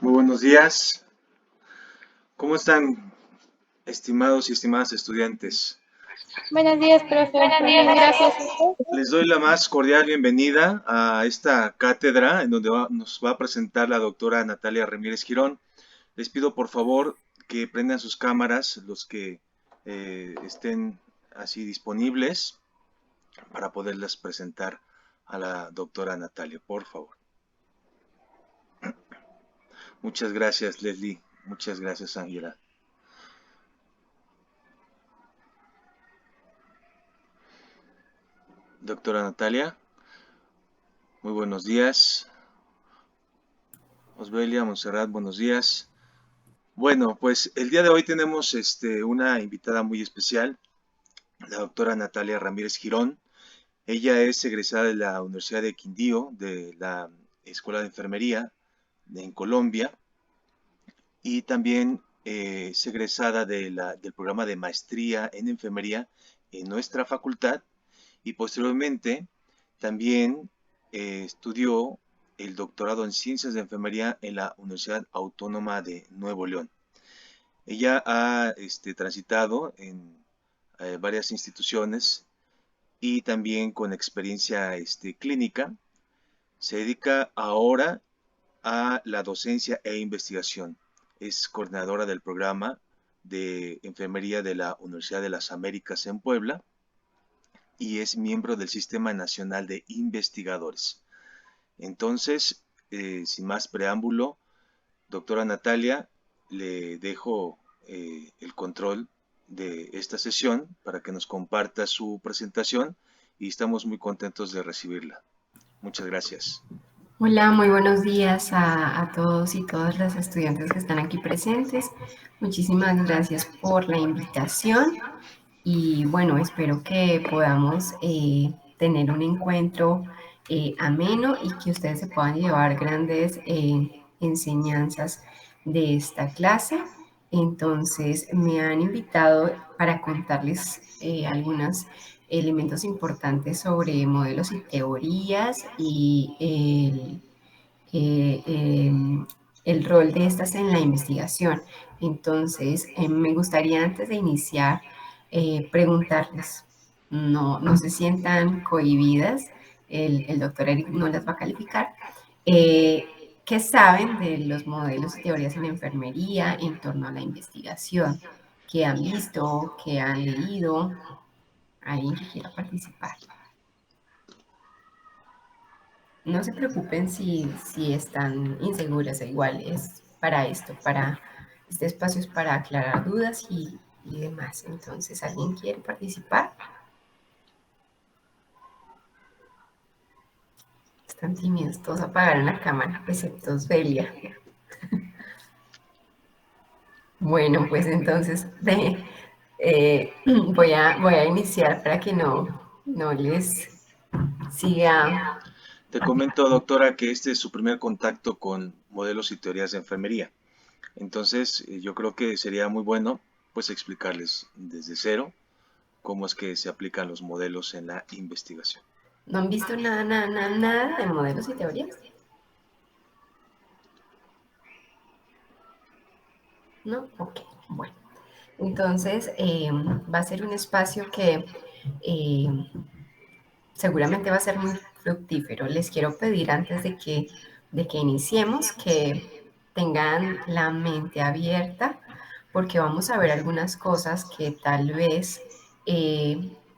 Muy buenos días. ¿Cómo están, estimados y estimadas estudiantes? Buenos días, profe. Muy bien, gracias. Les doy la más cordial bienvenida a esta cátedra en donde nos va a presentar la doctora Natalia Ramírez Girón. Les pido por favor que prendan sus cámaras, los que estén así disponibles para poderlas presentar a la doctora Natalia, por favor. Muchas gracias, Leslie. Muchas gracias, Ángela. Doctora Natalia, muy buenos días. Osbelia, Montserrat, buenos días. Bueno, pues el día de hoy tenemos una invitada muy especial, la doctora Natalia Ramírez Girón. Ella es egresada de la Universidad de Quindío, de la Escuela de Enfermería en Colombia, y también es egresada del programa de maestría en enfermería en nuestra facultad, y posteriormente también estudió el doctorado en ciencias de enfermería en la Universidad Autónoma de Nuevo León. Ella ha transitado en varias instituciones y también con experiencia clínica. Se dedica ahora a la docencia e investigación. Es coordinadora del programa de enfermería de la Universidad de las Américas en Puebla y es miembro del Sistema Nacional de Investigadores. Entonces, sin más preámbulo, doctora Natalia, le dejo el control de esta sesión para que nos comparta su presentación y estamos muy contentos de recibirla. Muchas gracias. Hola, muy buenos días a todos y todas las estudiantes que están aquí presentes. Muchísimas gracias por la invitación y bueno, espero que podamos tener un encuentro ameno y que ustedes se puedan llevar grandes enseñanzas de esta clase. Entonces, me han invitado para contarles algunos elementos importantes sobre modelos y teorías y eh, eh, el rol de estas en la investigación. Entonces, me gustaría antes de iniciar preguntarles, no se sientan cohibidas, el doctor Eric no las va a calificar. ¿Qué saben de los modelos y teorías en enfermería en torno a la investigación? ¿Qué han visto? ¿Qué han leído? ¿Alguien que quiera participar? No se preocupen si están inseguras, igual es para esto, este espacio es para aclarar dudas y demás. Entonces, ¿alguien quiere participar? Están tímidos, todos apagaron la cámara, excepto Svelia. Bueno, pues entonces voy a iniciar para que no les siga. Te comento, doctora, que este es su primer contacto con modelos y teorías de enfermería. Entonces, yo creo que sería muy bueno pues explicarles desde cero cómo es que se aplican los modelos en la investigación. ¿No han visto nada de modelos y teorías? ¿No? Ok, bueno. Entonces, va a ser un espacio que seguramente va a ser muy fructífero. Les quiero pedir antes de que iniciemos que tengan la mente abierta porque vamos a ver algunas cosas que tal vez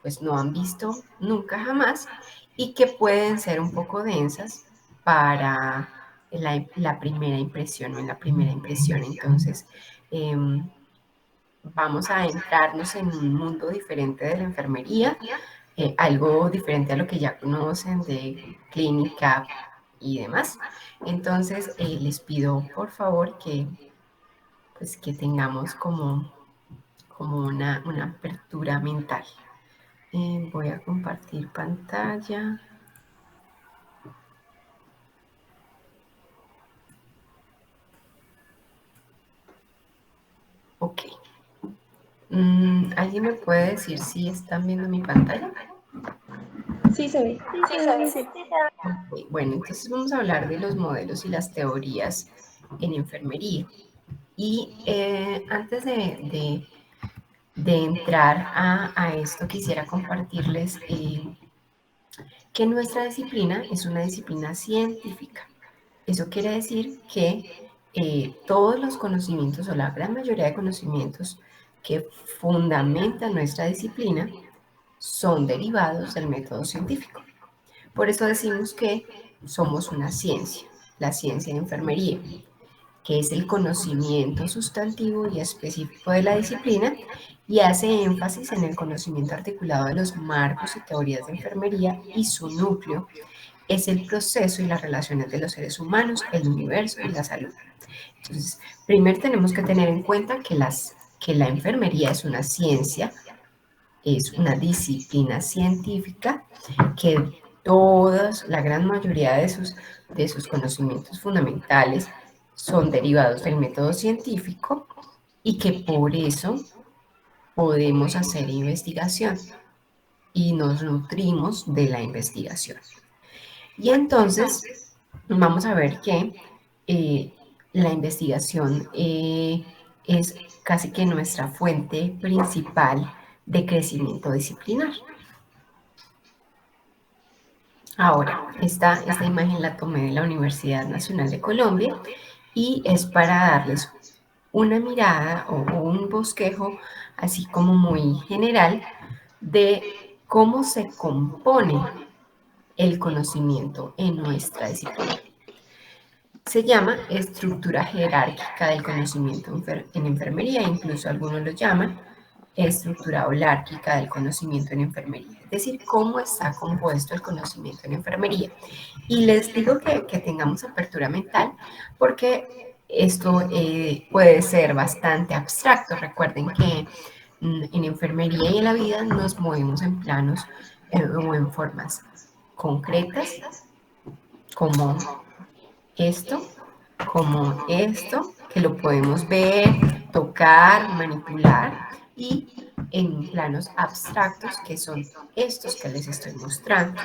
pues no han visto nunca jamás y que pueden ser un poco densas para la primera impresión o en la primera impresión. Entonces, vamos a entrarnos en un mundo diferente de la enfermería, algo diferente a lo que ya conocen de clínica y demás. Entonces, les pido por favor pues, que tengamos como una apertura mental. Voy a compartir pantalla. Ok. ¿Alguien me puede decir si están viendo mi pantalla? Sí se ve. Sí. Okay. Bueno, entonces vamos a hablar de los modelos y las teorías en enfermería. Y antes de entrar a esto, quisiera compartirles que nuestra disciplina es una disciplina científica. Eso quiere decir que todos los conocimientos o la gran mayoría de conocimientos que fundamentan nuestra disciplina son derivados del método científico. Por eso decimos que somos una ciencia, la ciencia de enfermería, que es el conocimiento sustantivo y específico de la disciplina y hace énfasis en el conocimiento articulado de los marcos y teorías de enfermería y su núcleo es el proceso y las relaciones de los seres humanos, el universo y la salud. Entonces, primero tenemos que tener en cuenta que la enfermería es una ciencia, es una disciplina científica que la gran mayoría de sus conocimientos fundamentales son derivados del método científico y que por eso podemos hacer investigación y nos nutrimos de la investigación. Y entonces vamos a ver que la investigación es casi que nuestra fuente principal de crecimiento disciplinar. Ahora, esta imagen la tomé de la Universidad Nacional de Colombia y es para darles una mirada o un bosquejo así como muy general de cómo se compone el conocimiento en nuestra disciplina. Se llama estructura jerárquica del conocimiento en enfermería, incluso algunos lo llaman estructura holárquica del conocimiento en enfermería, es decir, cómo está compuesto el conocimiento en enfermería. Y les digo que tengamos apertura mental porque esto puede ser bastante abstracto. Recuerden que en enfermería y en la vida nos movemos en planos o en formas concretas, como esto, que lo podemos ver, tocar, manipular, y en planos abstractos, que son estos que les estoy mostrando.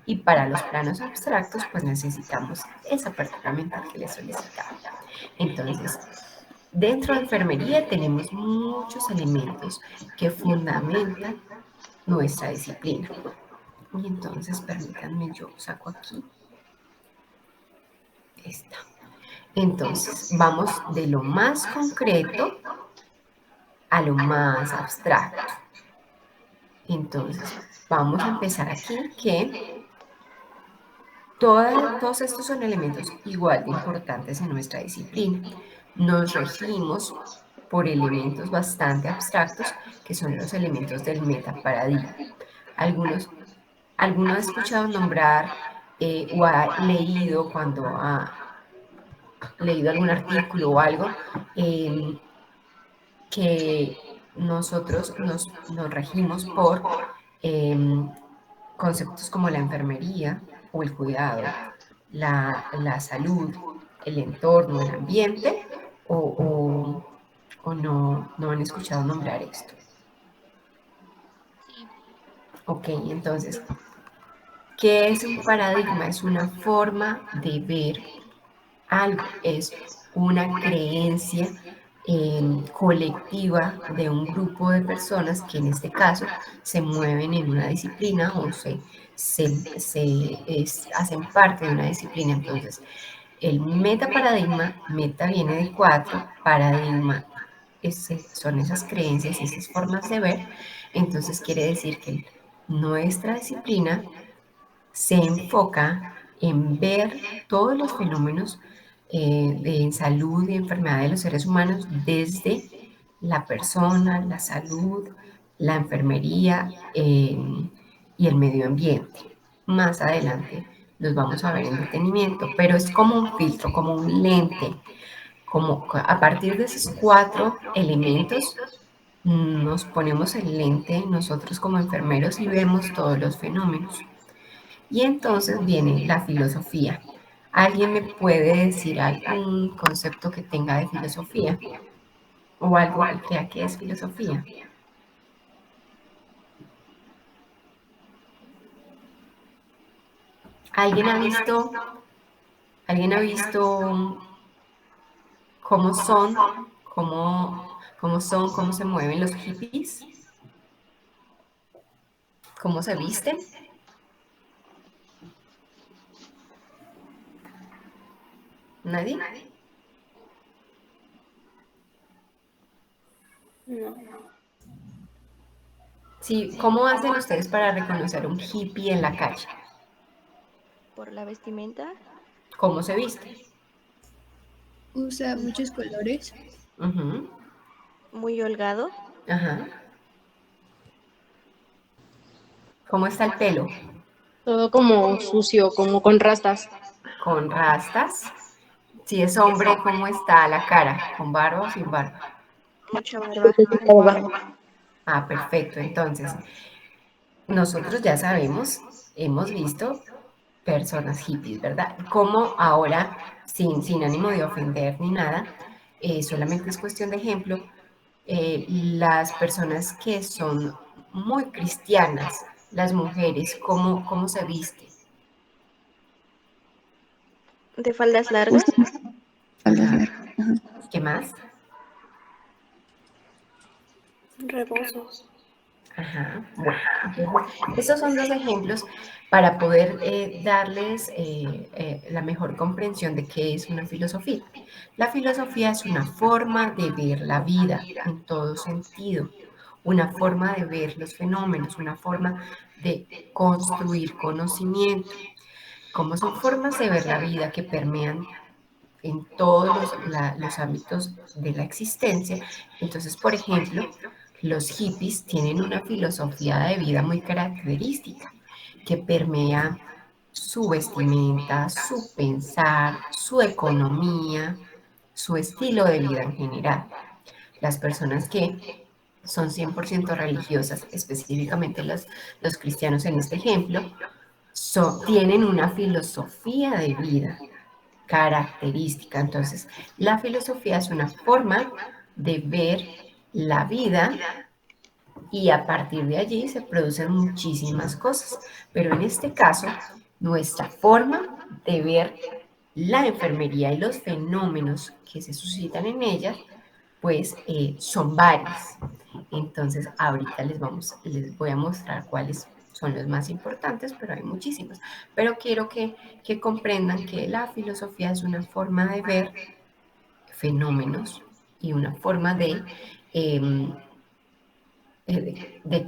Y para los planos abstractos, pues necesitamos esa apertura mental que les solicitaba. Entonces, dentro de enfermería tenemos muchos elementos que fundamentan nuestra disciplina. Y entonces, permítanme, yo saco aquí esta. Entonces, vamos de lo más concreto a lo más abstracto. Entonces, vamos a empezar aquí que todos estos son elementos igual de importantes en nuestra disciplina. Nos regimos por elementos bastante abstractos que son los elementos del metaparadigma. ¿Alguno ha escuchado nombrar o ha leído cuando ha leído algún artículo o algo que nosotros nos regimos por conceptos como la enfermería o el cuidado, la salud, el entorno, el ambiente, o no han escuchado nombrar esto? Ok, entonces, ¿qué es un paradigma? Es una forma de ver algo, es una creencia colectiva de un grupo de personas que en este caso se mueven en una disciplina o se hacen parte de una disciplina. Entonces, el metaparadigma, meta viene de 4, paradigma son esas creencias y esas formas de ver. Entonces quiere decir que nuestra disciplina se enfoca en ver todos los fenómenos de salud y enfermedad de los seres humanos desde la persona, la salud, la enfermería y el medio ambiente. Más adelante los vamos a ver en detenimiento, pero es como un filtro, como un lente, como a partir de esos 4 elementos nos ponemos el lente nosotros como enfermeros y vemos todos los fenómenos. Y entonces viene la filosofía. ¿Alguien me puede decir algún concepto que tenga de filosofía? ¿O algo que crea que es filosofía? ¿Alguien ha visto cómo son, cómo se mueven los hippies? ¿Cómo se visten? ¿Nadie? No. Sí, ¿cómo hacen ustedes para reconocer un hippie en la calle? Por la vestimenta. ¿Cómo se viste? Usa muchos colores. Uh-huh. Muy holgado. Ajá. ¿Cómo está el pelo? Todo como sucio, como con rastas. ¿Con rastas? Si es hombre, ¿cómo está la cara? ¿Con barba o sin barba? Mucha barba. Ah, perfecto. Entonces, nosotros ya sabemos, hemos visto personas hippies, ¿verdad? Como ahora, sin ánimo de ofender ni nada, solamente es cuestión de ejemplo, las personas que son muy cristianas, las mujeres, ¿cómo se visten? De faldas largas. Ajá. ¿Qué más? Rebosos. Ajá. Bueno, entonces, estos son 2 ejemplos para poder darles la mejor comprensión de qué es una filosofía. La filosofía es una forma de ver la vida en todo sentido, una forma de ver los fenómenos, una forma de construir conocimiento. Como son formas de ver la vida que permean en todos los ámbitos de la existencia. Entonces, por ejemplo, los hippies tienen una filosofía de vida muy característica que permea su vestimenta, su pensar, su economía, su estilo de vida en general. Las personas que son 100% religiosas, específicamente los cristianos en este ejemplo, tienen una filosofía de vida característica. Entonces, la filosofía es una forma de ver la vida y a partir de allí se producen muchísimas cosas. Pero en este caso, nuestra forma de ver la enfermería y los fenómenos que se suscitan en ella, pues son varios. Entonces, ahorita les voy a mostrar cuáles son los más importantes, pero hay muchísimos. Pero quiero que comprendan que la filosofía es una forma de ver fenómenos y una forma de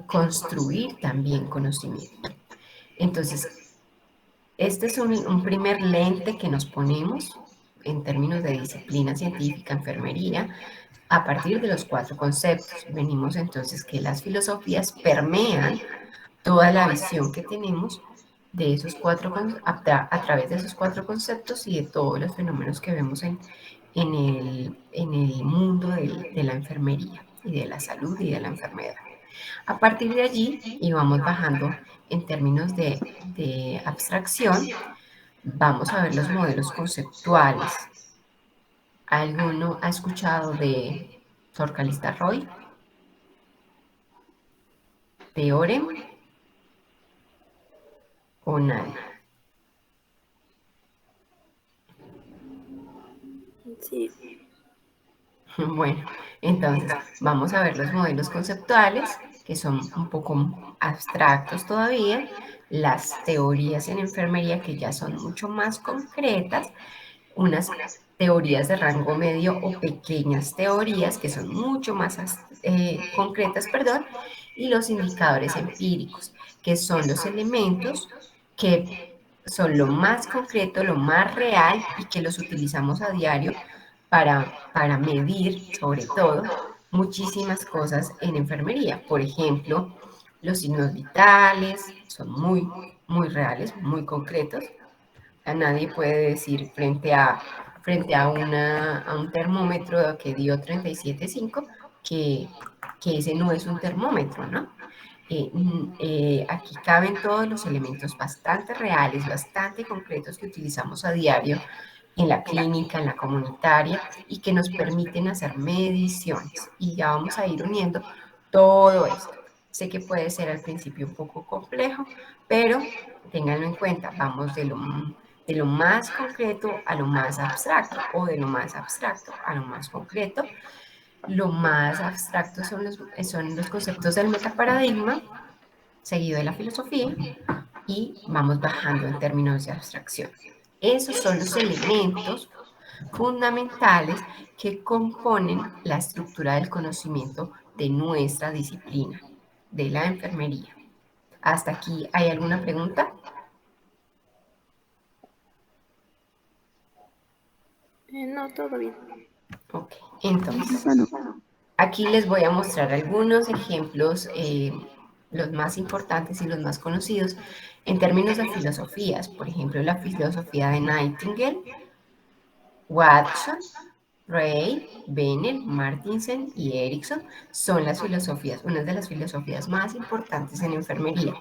construir también conocimiento. Entonces, este es un primer lente que nos ponemos en términos de disciplina científica, enfermería, a partir de los 4 conceptos. Venimos entonces que las filosofías permean toda la visión que tenemos de esos 4, a través de esos 4 conceptos y de todos los fenómenos que vemos en el mundo de la enfermería y de la salud y de la enfermedad. A partir de allí, y vamos bajando en términos de abstracción, vamos a ver los modelos conceptuales. ¿Alguno ha escuchado de Torcalista Roy? ¿De Orem? ¿O nadie? Sí. Bueno, entonces vamos a ver los modelos conceptuales que son un poco abstractos todavía, las teorías en enfermería que ya son mucho más concretas, unas teorías de rango medio o pequeñas teorías que son mucho más concretas, perdón, y los indicadores empíricos, que son los elementos que son lo más concreto, lo más real y que los utilizamos a diario para medir, sobre todo, muchísimas cosas en enfermería. Por ejemplo, los signos vitales son muy reales, muy concretos. A nadie puede decir frente a un termómetro que dio 37,5 que ese no es un termómetro, ¿no? Aquí caben todos los elementos bastante reales, bastante concretos que utilizamos a diario en la clínica, en la comunitaria y que nos permiten hacer mediciones. Y ya vamos a ir uniendo todo esto. Sé que puede ser al principio un poco complejo, pero ténganlo en cuenta, vamos de lo más concreto a lo más abstracto o de lo más abstracto a lo más concreto. Lo más abstracto son los conceptos del metaparadigma, seguido de la filosofía, y vamos bajando en términos de abstracción. Esos son los elementos fundamentales que componen la estructura del conocimiento de nuestra disciplina, de la enfermería. ¿Hasta aquí hay alguna pregunta? No, todo bien. Ok, entonces, aquí les voy a mostrar algunos ejemplos, los más importantes y los más conocidos, en términos de filosofías. Por ejemplo, la filosofía de Nightingale, Watson, Ray, Bennett, Martinsen y Erickson son las filosofías, una de las filosofías más importantes en enfermería.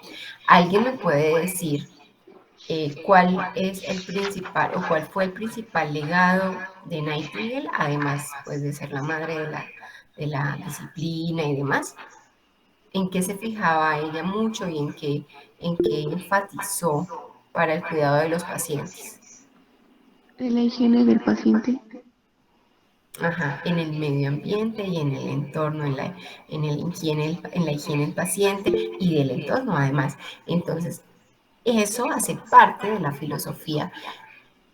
¿Alguien me puede decir cuál es el principal o cuál fue el principal legado de Nightingale, además pues, de ser la madre de la disciplina y demás? ¿En qué se fijaba ella mucho y en qué enfatizó para el cuidado de los pacientes? De la higiene del paciente. Ajá, en el medio ambiente y en el entorno, en la higiene del paciente y del entorno además. Entonces, eso hace parte de la filosofía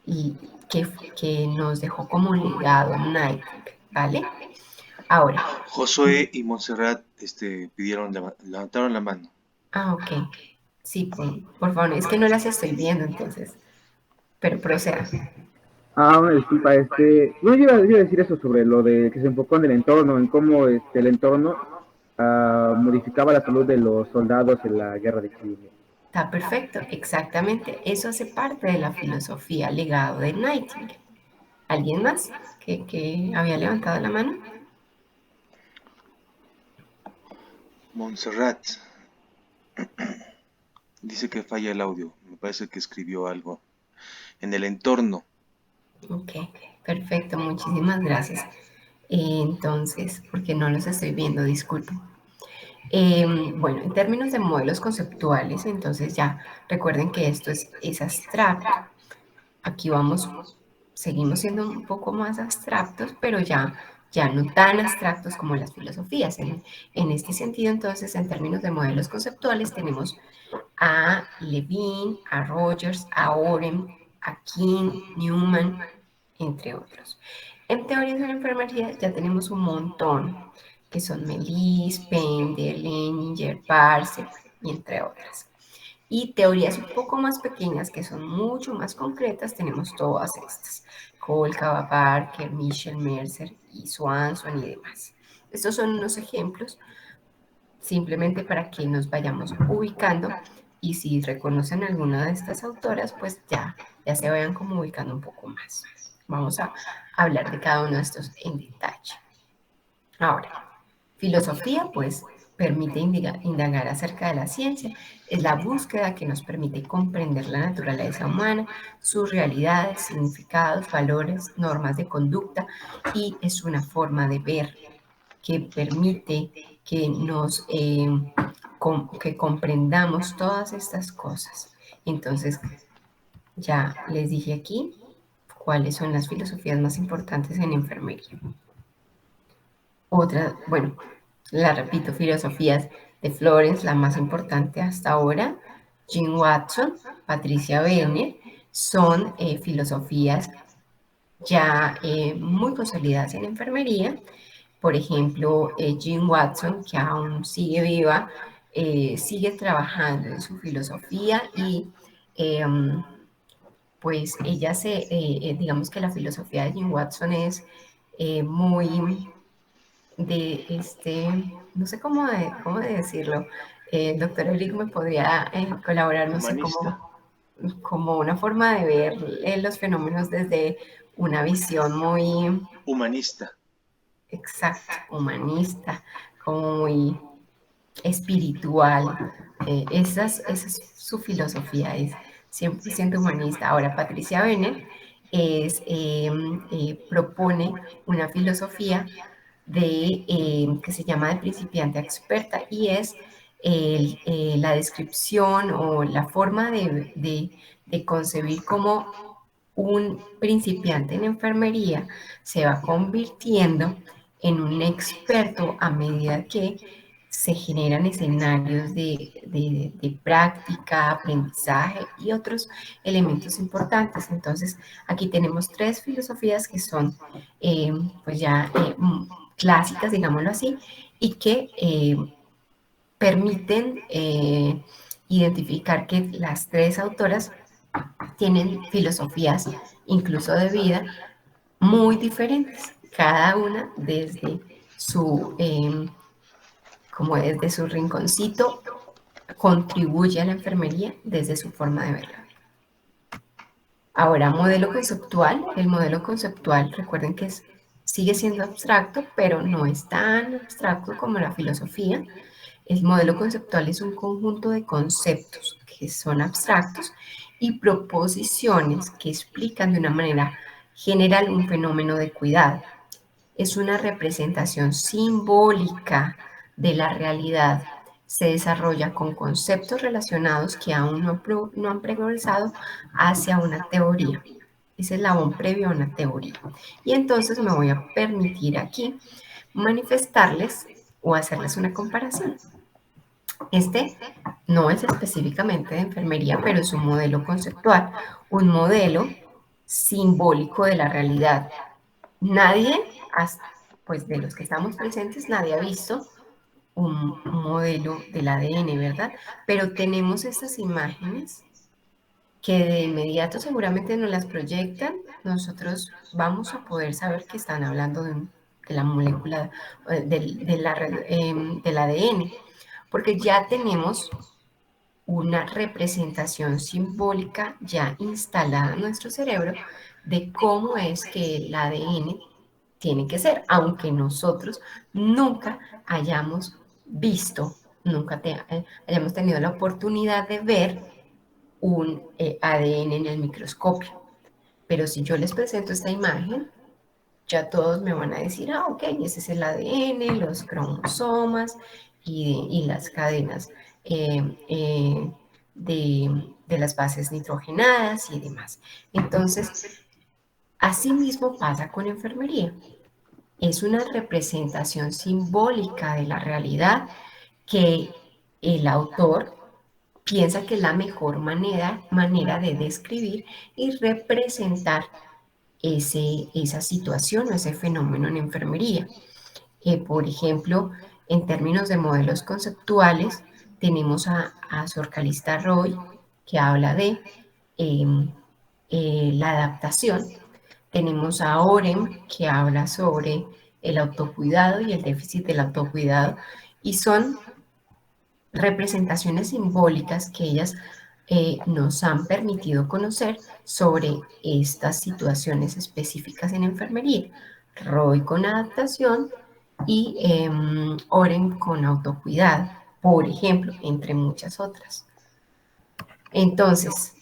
y que nos dejó como un legado Nike, ¿vale? Ahora, Josué y Montserrat levantaron la mano. ok. Sí, por favor, es que no las estoy viendo entonces, pero proceda. Una disculpa, no, yo iba a decir eso sobre lo de que se enfocó en el entorno, en cómo el entorno modificaba la salud de los soldados en la guerra de Crimea. Está perfecto, exactamente. Eso hace parte de la filosofía legado de Nightingale. ¿Alguien más que había levantado la mano? Montserrat dice que falla el audio. Me parece que escribió algo. En el entorno. Ok, perfecto, muchísimas gracias. Entonces, porque no los estoy viendo, disculpen. Bueno, en términos de modelos conceptuales, entonces ya recuerden que esto es abstracto. Aquí seguimos siendo un poco más abstractos, pero ya no tan abstractos como las filosofías. En este sentido, entonces, en términos de modelos conceptuales, tenemos a Levine, a Rogers, a Oren, a King, Newman, entre otros. En teorías de la enfermería ya tenemos un montón, que son Melis, Pender, Leninger, Parcel, y entre otras. Y teorías un poco más pequeñas, que son mucho más concretas, tenemos todas estas. Kolkava, Parker, Michel, Mercer y Swanson y demás. Estos son unos ejemplos simplemente para que nos vayamos ubicando y si reconocen alguna de estas autoras, pues ya se vayan como ubicando un poco más. Vamos a hablar de cada uno de estos en detalle. Ahora, filosofía, pues, permite indagar acerca de la ciencia. Es la búsqueda que nos permite comprender la naturaleza humana, sus realidades, significados, valores, normas de conducta, y es una forma de ver que permite que que comprendamos todas estas cosas. Entonces, ya les dije aquí cuáles son las filosofías más importantes en enfermería. Otra, bueno, la repito, filosofías de Florence, la más importante hasta ahora, Jean Watson, Patricia Bennett, son filosofías ya muy consolidadas en enfermería. Por ejemplo, Jean Watson, que aún sigue viva, sigue trabajando en su filosofía y pues ella digamos que la filosofía de Jean Watson es muy no sé cómo de decirlo. El doctor Eric me podría colaborar, no sé, Humanista. como una forma de ver los fenómenos desde una visión muy Humanista. exacta, humanista, como muy espiritual. Esa es su filosofía, es 100% humanista. Ahora, Patricia Bennett propone una filosofía que se llama de principiante a experta y es la descripción o la forma de concebir cómo un principiante en enfermería se va convirtiendo en un experto a medida que se generan escenarios de práctica, aprendizaje y otros elementos importantes. Entonces, aquí tenemos 3 filosofías que son pues ya clásicas, digámoslo así, y que permiten identificar que las 3 autoras tienen filosofías, incluso de vida, muy diferentes, cada una desde como desde su rinconcito, contribuye a la enfermería desde su forma de verla. Ahora, modelo conceptual. El modelo conceptual, recuerden que sigue siendo abstracto, pero no es tan abstracto como la filosofía. El modelo conceptual es un conjunto de conceptos que son abstractos y proposiciones que explican de una manera general un fenómeno de cuidado. Es una representación simbólica de la realidad. Se desarrolla con conceptos relacionados que aún no han progresado hacia una teoría. Es el eslabón previo a una teoría. Y entonces me voy a permitir aquí manifestarles o hacerles una comparación. Este no es específicamente de enfermería, pero es un modelo conceptual, un modelo simbólico de la realidad. Nadie, pues de los que estamos presentes, nadie ha visto un modelo del ADN, ¿verdad? Pero tenemos estas imágenes que de inmediato seguramente nos las proyectan. Nosotros vamos a poder saber que están hablando de la molécula del ADN, porque ya tenemos una representación simbólica ya instalada en nuestro cerebro de cómo es que el ADN tiene que ser, aunque nosotros nunca hayamos visto, hayamos tenido la oportunidad de ver un ADN en el microscopio. Pero si yo les presento esta imagen, ya todos me van a decir, ok, ese es el ADN, los cromosomas y las cadenas de las bases nitrogenadas y demás. Entonces, así mismo pasa con enfermería. Es una representación simbólica de la realidad que el autor piensa que es la mejor manera de describir y representar esa situación o ese fenómeno en enfermería. Por ejemplo, en términos de modelos conceptuales, tenemos a Sor Calista Roy, que habla de la adaptación. Tenemos a Oren, que habla sobre el autocuidado y el déficit del autocuidado, y son representaciones simbólicas que ellas nos han permitido conocer sobre estas situaciones específicas en enfermería. Roy con adaptación y Oren con autocuidado, por ejemplo, entre muchas otras. Entonces,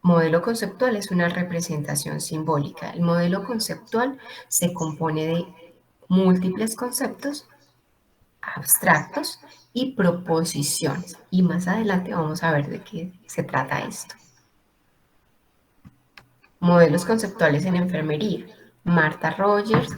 modelo conceptual es una representación simbólica. El modelo conceptual se compone de múltiples conceptos abstractos y proposiciones. Y más adelante vamos a ver de qué se trata esto. Modelos conceptuales en enfermería. Martha Rogers,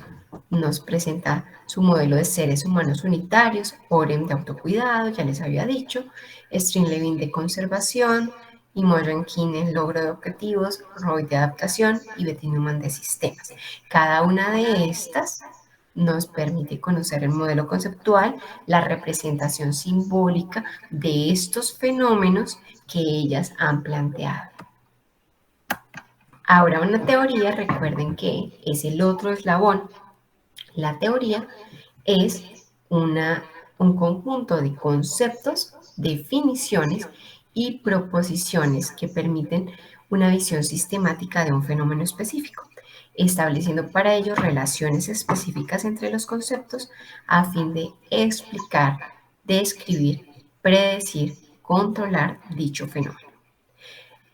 nos presenta su modelo de seres humanos unitarios, Orem de autocuidado, ya les había dicho, String-Levin de conservación, Imogen King en logro de objetivos, Roy de adaptación y Betty Newman de sistemas. Cada una de estas nos permite conocer el modelo conceptual, la representación simbólica de estos fenómenos que ellas han planteado. Ahora, una teoría, recuerden que es el otro eslabón. La teoría es un conjunto de conceptos, definiciones y proposiciones que permiten una visión sistemática de un fenómeno específico, estableciendo para ello relaciones específicas entre los conceptos a fin de explicar, describir, predecir, controlar dicho fenómeno.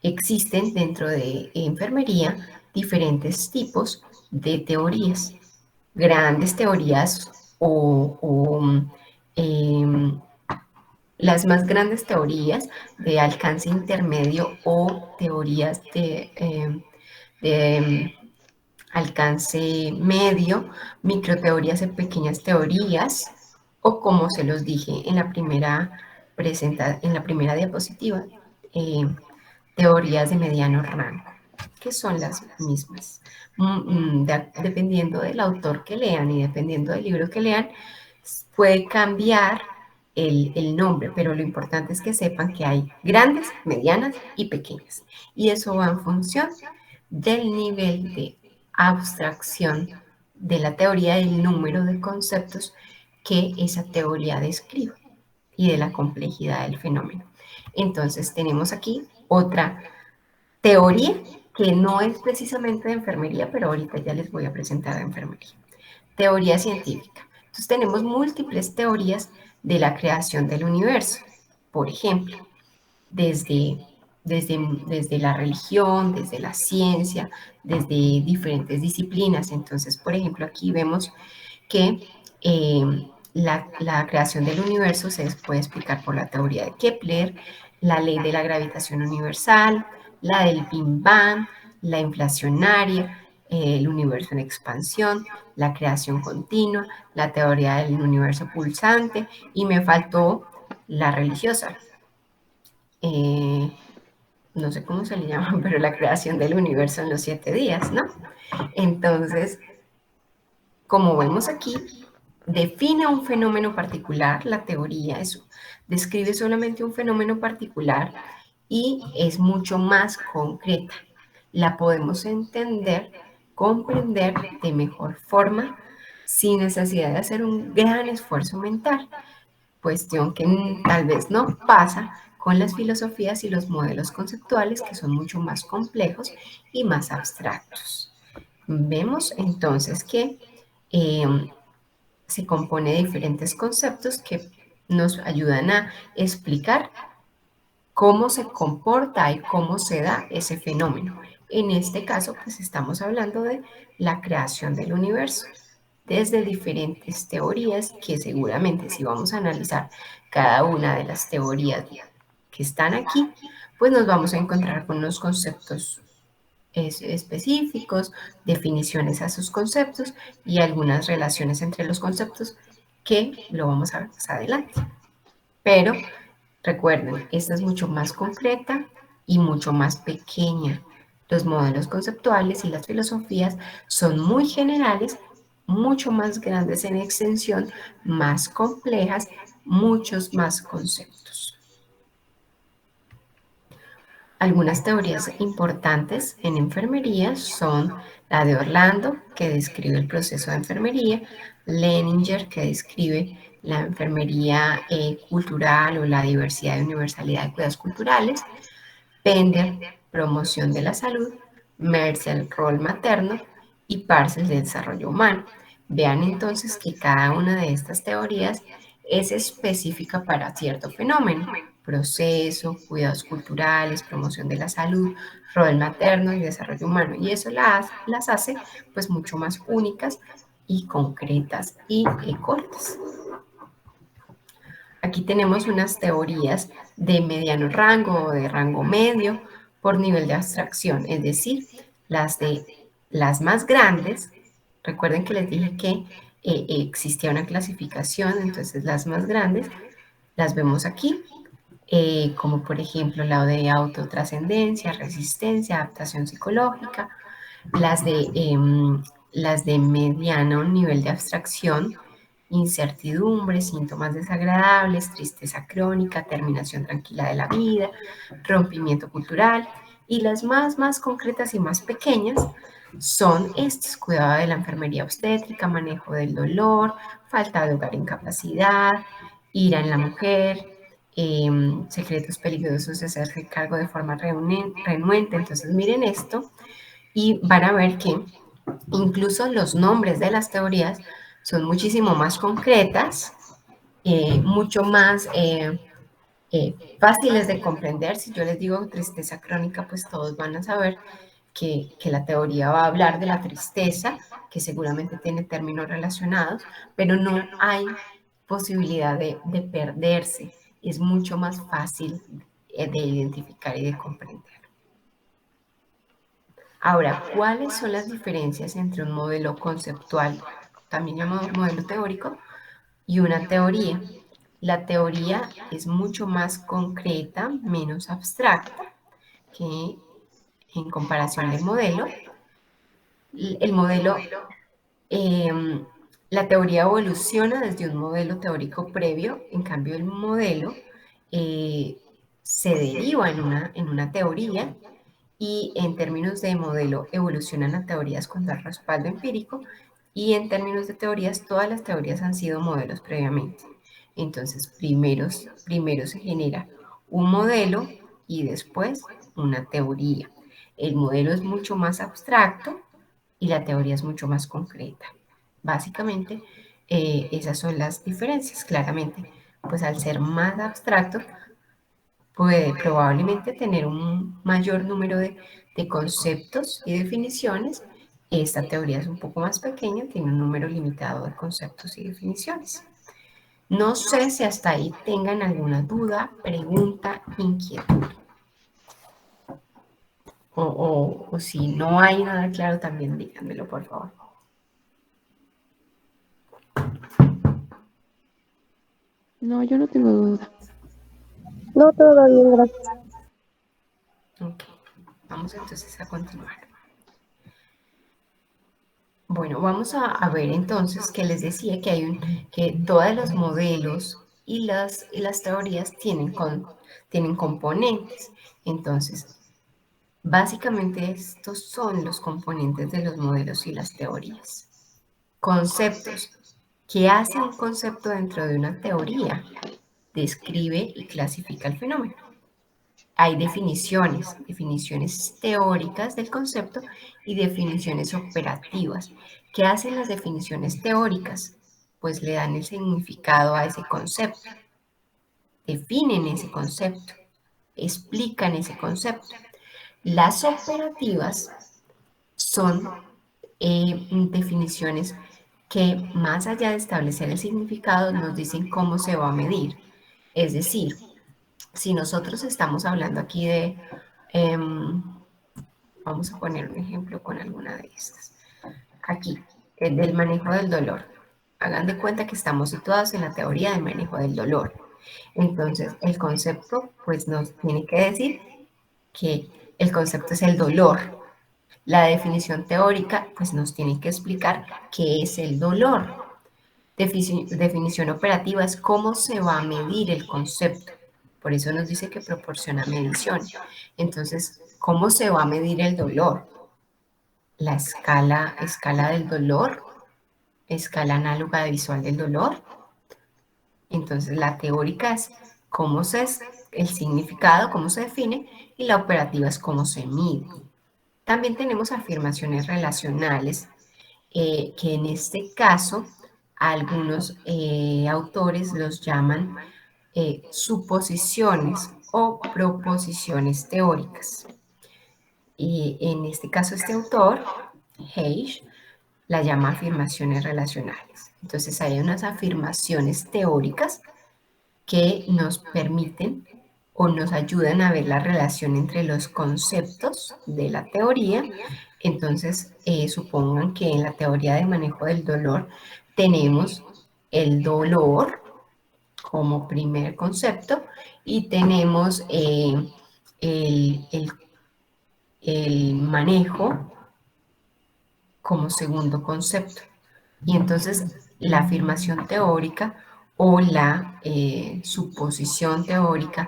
Existen dentro de enfermería diferentes tipos de teorías, grandes teorías las más grandes teorías de alcance intermedio o teorías de alcance medio, microteorías de pequeñas teorías, o como se los dije en la primera diapositiva, teorías de mediano rango, que son las mismas. Dependiendo del autor que lean y dependiendo del libro que lean, puede cambiar el nombre, pero lo importante es que sepan que hay grandes, medianas y pequeñas. Y eso va en función del nivel de abstracción de la teoría, del número de conceptos que esa teoría describe y de la complejidad del fenómeno. Entonces tenemos aquí otra teoría que no es precisamente de enfermería, pero ahorita ya les voy a presentar de enfermería. Teoría científica. Entonces tenemos múltiples teorías de la creación del universo. Por ejemplo, desde la religión, desde la ciencia, desde diferentes disciplinas. Entonces, por ejemplo, aquí vemos que la creación del universo se puede explicar por la teoría de Kepler, la ley de la gravitación universal, la del Big Bang, la inflacionaria, el universo en expansión, la creación continua, la teoría del universo pulsante, y me faltó la religiosa. No sé cómo se le llama, pero la creación del universo en los 7 días, ¿no? Entonces, como vemos aquí, define un fenómeno particular, la teoría describe solamente un fenómeno particular y es mucho más concreta. La podemos entender, comprender de mejor forma sin necesidad de hacer un gran esfuerzo mental, cuestión que tal vez no pasa con las filosofías y los modelos conceptuales, que son mucho más complejos y más abstractos. Vemos entonces que se compone de diferentes conceptos que nos ayudan a explicar cómo se comporta y cómo se da ese fenómeno. En este caso, pues estamos hablando de la creación del universo desde diferentes teorías que seguramente si vamos a analizar cada una de las teorías que están aquí, pues nos vamos a encontrar con unos conceptos específicos, definiciones a sus conceptos y algunas relaciones entre los conceptos que lo vamos a ver más adelante. Pero recuerden, esta es mucho más concreta y mucho más pequeña. Los modelos conceptuales y las filosofías son muy generales, mucho más grandes en extensión, más complejas, muchos más conceptos. Algunas teorías importantes en enfermería son la de Orlando, que describe el proceso de enfermería, Leninger, que describe la enfermería cultural o la diversidad y universalidad de cuidados culturales, Pender, promoción de la salud, Merzel, rol materno y Parcel, de desarrollo humano. Vean entonces que cada una de estas teorías es específica para cierto fenómeno: proceso, cuidados culturales, promoción de la salud, rol materno y desarrollo humano. Y eso las hace pues mucho más únicas y concretas y cortas. Aquí tenemos unas teorías de mediano rango o de rango medio por nivel de abstracción, es decir, las más grandes Recuerden que les dije que existía una clasificación, entonces las más grandes las vemos aquí, como por ejemplo la de autotrascendencia, resistencia, adaptación psicológica, las de mediano nivel de abstracción, incertidumbre, síntomas desagradables, tristeza crónica, terminación tranquila de la vida, rompimiento cultural, y las más concretas y más pequeñas son estos: cuidado de la enfermería obstétrica, manejo del dolor, falta de hogar, incapacidad, ira en la mujer, secretos peligrosos de hacerse cargo de forma renuente. Entonces miren esto y van a ver que incluso los nombres de las teorías son muchísimo más concretas, mucho más fáciles de comprender. Si yo les digo tristeza crónica, pues todos van a saber que la teoría va a hablar de la tristeza, que seguramente tiene términos relacionados, pero no hay posibilidad de perderse. Es mucho más fácil de identificar y de comprender. Ahora, ¿cuáles son las diferencias entre un modelo conceptual, también llamado modelo teórico, y una teoría? La teoría es mucho más concreta, menos abstracta que en comparación del modelo. El modelo, la teoría evoluciona desde un modelo teórico previo, en cambio el modelo se deriva en una teoría, y en términos de modelo evolucionan a teorías con respaldo empírico, y en términos de teorías todas las teorías han sido modelos previamente. Entonces primero se genera un modelo y después una teoría. El modelo es mucho más abstracto y la teoría es mucho más concreta. Básicamente, esas son las diferencias. Claramente, pues al ser más abstracto, puede probablemente tener un mayor número de conceptos y definiciones. Esta teoría es un poco más pequeña, tiene un número limitado de conceptos y definiciones. No sé si hasta ahí tengan alguna duda, pregunta, inquietud. O si no hay nada claro, también díganmelo, por favor. No, yo no tengo duda. No, todo bien, gracias. Ok, vamos entonces a continuar. Bueno, vamos a ver entonces que les decía que todos los modelos y las teorías tienen componentes. Entonces, básicamente estos son los componentes de los modelos y las teorías. Conceptos. ¿Qué hace un concepto dentro de una teoría? Describe y clasifica el fenómeno. Hay definiciones teóricas del concepto y definiciones operativas. ¿Qué hacen las definiciones teóricas? Pues le dan el significado a ese concepto, definen ese concepto, explican ese concepto. Las operativas son definiciones que, más allá de establecer el significado, nos dicen cómo se va a medir. Es decir, si nosotros estamos hablando aquí de, vamos a poner un ejemplo con alguna de estas. Aquí, del manejo del dolor. Hagan de cuenta que estamos situados en la teoría del manejo del dolor. Entonces, el concepto, pues, nos tiene que decir que el concepto es el dolor. La definición teórica, pues, nos tiene que explicar qué es el dolor. Definición operativa es cómo se va a medir el concepto. Por eso nos dice que proporciona medición. Entonces, ¿cómo se va a medir el dolor? La escala del dolor, escala análoga de visual del dolor. Entonces, la teórica es cómo el significado, cómo se define, y la operativa es cómo se mide. También tenemos afirmaciones relacionales, que en este caso algunos autores los llaman suposiciones o proposiciones teóricas. Y en este caso este autor, Hayes, la llama afirmaciones relacionales. Entonces hay unas afirmaciones teóricas que nos permiten o nos ayudan a ver la relación entre los conceptos de la teoría. Entonces, supongan que en la teoría de manejo del dolor tenemos el dolor como primer concepto y tenemos el manejo como segundo concepto. Y entonces la afirmación teórica o la suposición teórica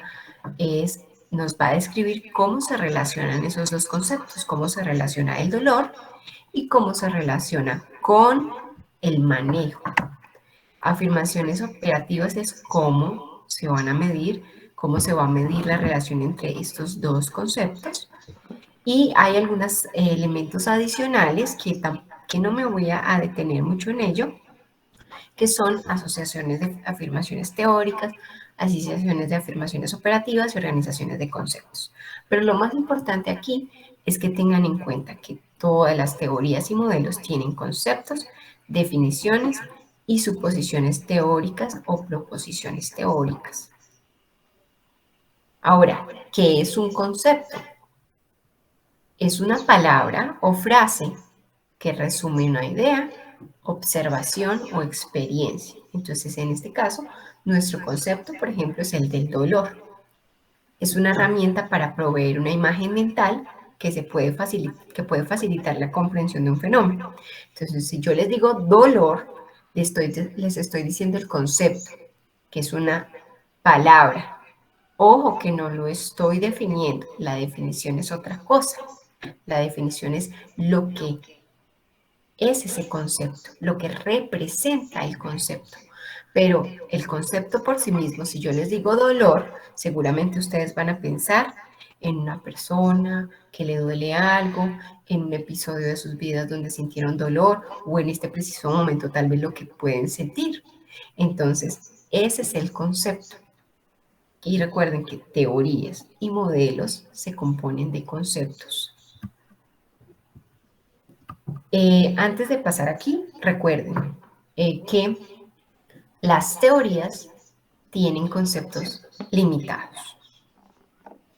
nos va a describir cómo se relacionan esos dos conceptos, cómo se relaciona el dolor y cómo se relaciona con el manejo. Afirmaciones operativas es cómo se van a medir, cómo se va a medir la relación entre estos dos conceptos. Y hay algunos elementos adicionales que no me voy a detener mucho en ello, que son asociaciones de afirmaciones teóricas, asociaciones de afirmaciones operativas y organizaciones de conceptos. Pero lo más importante aquí es que tengan en cuenta que todas las teorías y modelos tienen conceptos, definiciones y suposiciones teóricas o proposiciones teóricas. Ahora, ¿qué es un concepto? Es una palabra o frase que resume una idea, observación o experiencia. Entonces, en este caso, nuestro concepto, por ejemplo, es el del dolor. Es una herramienta para proveer una imagen mental que puede facilitar la comprensión de un fenómeno. Entonces, si yo les digo dolor, les estoy diciendo el concepto, que es una palabra. Ojo que no lo estoy definiendo, la definición es otra cosa. La definición es lo que es ese concepto, lo que representa el concepto. Pero el concepto por sí mismo, si yo les digo dolor, seguramente ustedes van a pensar en una persona que le duele algo, en un episodio de sus vidas donde sintieron dolor o en este preciso momento tal vez lo que pueden sentir. Entonces, ese es el concepto. Y recuerden que teorías y modelos se componen de conceptos. Antes de pasar aquí, recuerden que las teorías tienen conceptos limitados.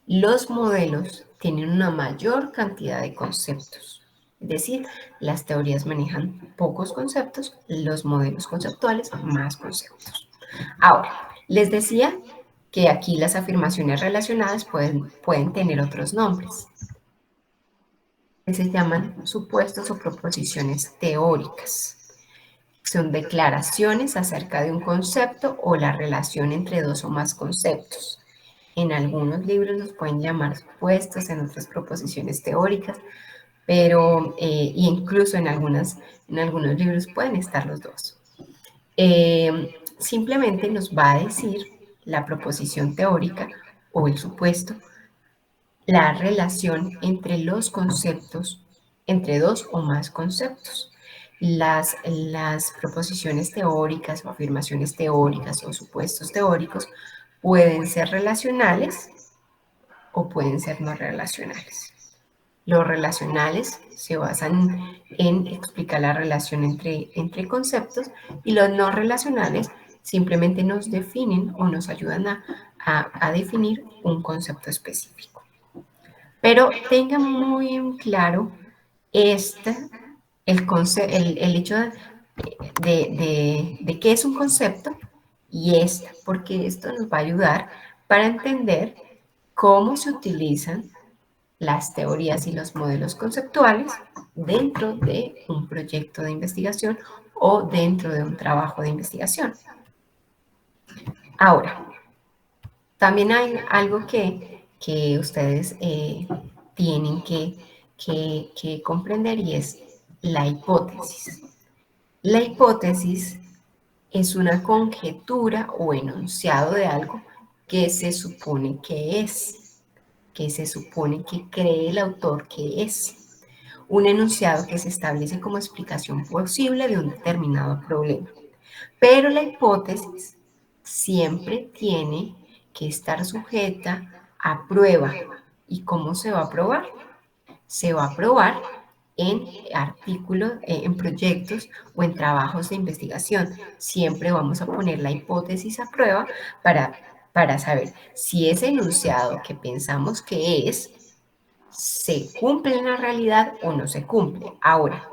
Los modelos tienen una mayor cantidad de conceptos. Es decir, las teorías manejan pocos conceptos, los modelos conceptuales más conceptos. Ahora, les decía que aquí las afirmaciones relacionadas pueden tener otros nombres. Se llaman supuestos o proposiciones teóricas. Son declaraciones acerca de un concepto o la relación entre dos o más conceptos. En algunos libros los pueden llamar supuestos, en otras proposiciones teóricas, pero incluso en algunos libros pueden estar los dos. Simplemente nos va a decir la proposición teórica o el supuesto, la relación entre los conceptos, entre dos o más conceptos. Las proposiciones teóricas o afirmaciones teóricas o supuestos teóricos pueden ser relacionales o pueden ser no relacionales. Los relacionales se basan en explicar la relación entre conceptos y los no relacionales simplemente nos definen o nos ayudan a definir un concepto específico. Pero tengan muy en claro el hecho de qué es un concepto y porque esto nos va a ayudar para entender cómo se utilizan las teorías y los modelos conceptuales dentro de un proyecto de investigación o dentro de un trabajo de investigación. Ahora, también hay algo que ustedes tienen que comprender y es la hipótesis. La hipótesis es una conjetura o enunciado de algo que se supone que se supone que cree el autor que es. Un enunciado que se establece como explicación posible de un determinado problema. Pero la hipótesis siempre tiene que estar sujeta a prueba. ¿Y cómo se va a probar? Se va a probar en artículos, en proyectos o en trabajos de investigación. Siempre vamos a poner la hipótesis a prueba para para saber si ese enunciado que pensamos que es, se cumple en la realidad o no se cumple. Ahora,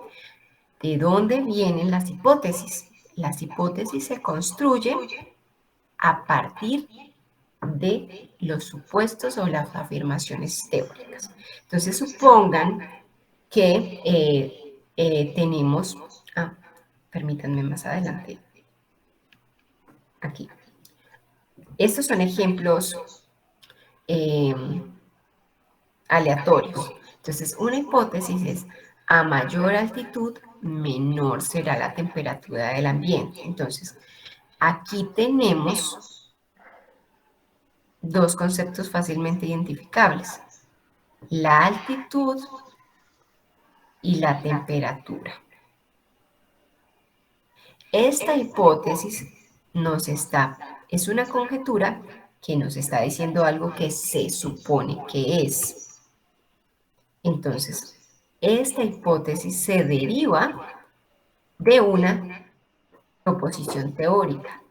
¿de dónde vienen las hipótesis? Las hipótesis se construyen a partir de los supuestos o las afirmaciones teóricas. Entonces, supongan que tenemos, permítanme más adelante, aquí. Estos son ejemplos aleatorios. Entonces, una hipótesis es: a mayor altitud, menor será la temperatura del ambiente. Entonces, aquí tenemos dos conceptos fácilmente identificables: la altitud y la temperatura. Esta hipótesis es una conjetura que nos está diciendo algo que se supone que es. Entonces, esta hipótesis se deriva de una proposición teórica,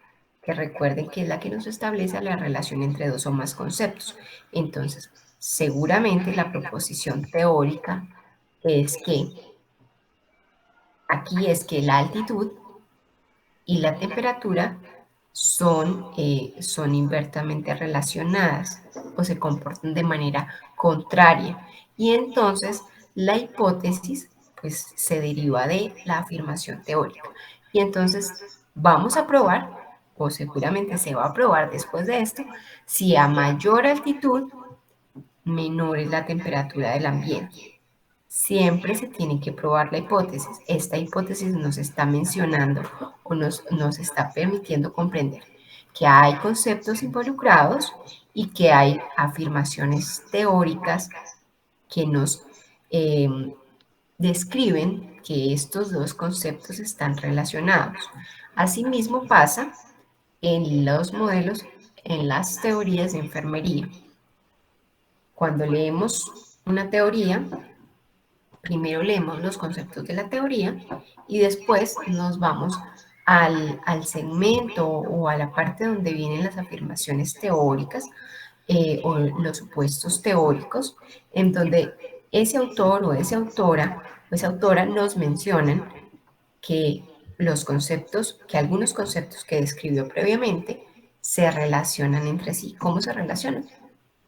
que recuerden que es la que nos establece la relación entre dos o más conceptos. Entonces, seguramente la proposición teórica es que aquí es que la altitud y la temperatura son inversamente relacionadas o se comportan de manera contraria. Y entonces la hipótesis pues se deriva de la afirmación teórica. Y entonces vamos a probar, o seguramente se va a probar después de esto, si a mayor altitud, menor es la temperatura del ambiente. Siempre se tiene que probar la hipótesis. Esta hipótesis nos está mencionando o nos está permitiendo comprender que hay conceptos involucrados y que hay afirmaciones teóricas que nos describen que estos dos conceptos están relacionados. Asimismo pasa en los modelos, en las teorías de enfermería. Cuando leemos una teoría, primero leemos los conceptos de la teoría y después nos vamos al segmento o a la parte donde vienen las afirmaciones teóricas o los supuestos teóricos, en donde ese autor o esa autora nos mencionan que algunos conceptos que describió previamente se relacionan entre sí. ¿Cómo se relacionan?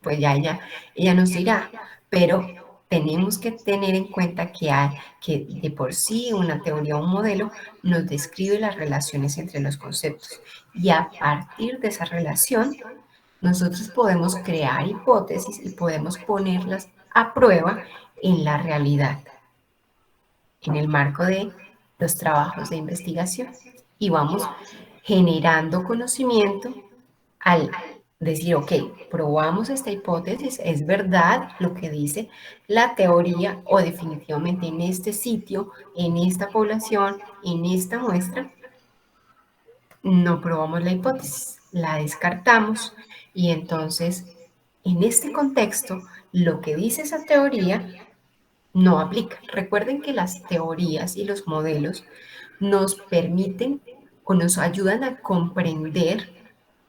Pues ya ella nos dirá, pero tenemos que tener en cuenta que de por sí una teoría o un modelo nos describe las relaciones entre los conceptos y a partir de esa relación nosotros podemos crear hipótesis y podemos ponerlas a prueba en la realidad, en el marco de los trabajos de investigación, y vamos generando conocimiento al decir, ok, probamos esta hipótesis, es verdad lo que dice la teoría o definitivamente en este sitio, en esta población, en esta muestra, no probamos la hipótesis, la descartamos y entonces en este contexto lo que dice esa teoría no aplica. Recuerden que las teorías y los modelos nos permiten o nos ayudan a comprender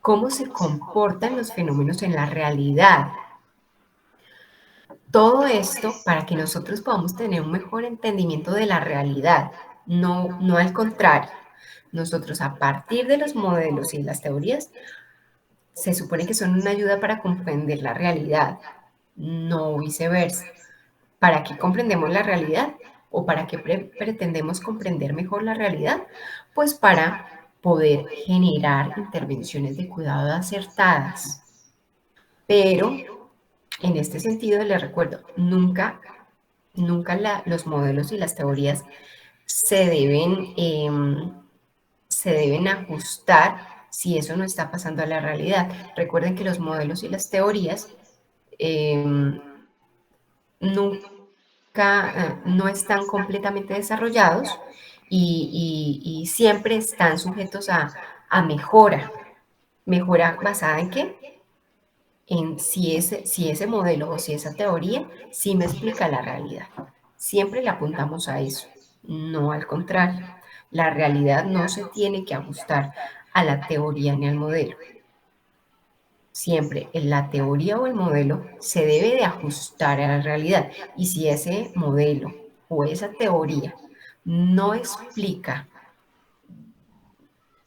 cómo se comportan los fenómenos en la realidad. Todo esto para que nosotros podamos tener un mejor entendimiento de la realidad, no al contrario. Nosotros a partir de los modelos y las teorías se supone que son una ayuda para comprender la realidad, no viceversa. ¿Para qué comprendemos la realidad? ¿O para qué pretendemos comprender mejor la realidad? Pues para poder generar intervenciones de cuidado acertadas. Pero en este sentido les recuerdo, nunca los modelos y las teorías se deben ajustar si eso no está pasando a la realidad. Recuerden que los modelos y las teorías no están completamente desarrollados y siempre están sujetos a mejora. ¿Mejora basada en qué? En si ese modelo o si esa teoría sí me explica la realidad. Siempre le apuntamos a eso, no al contrario. La realidad no se tiene que ajustar a la teoría ni al modelo. Siempre la teoría o el modelo se debe de ajustar a la realidad. Y si ese modelo o esa teoría no explica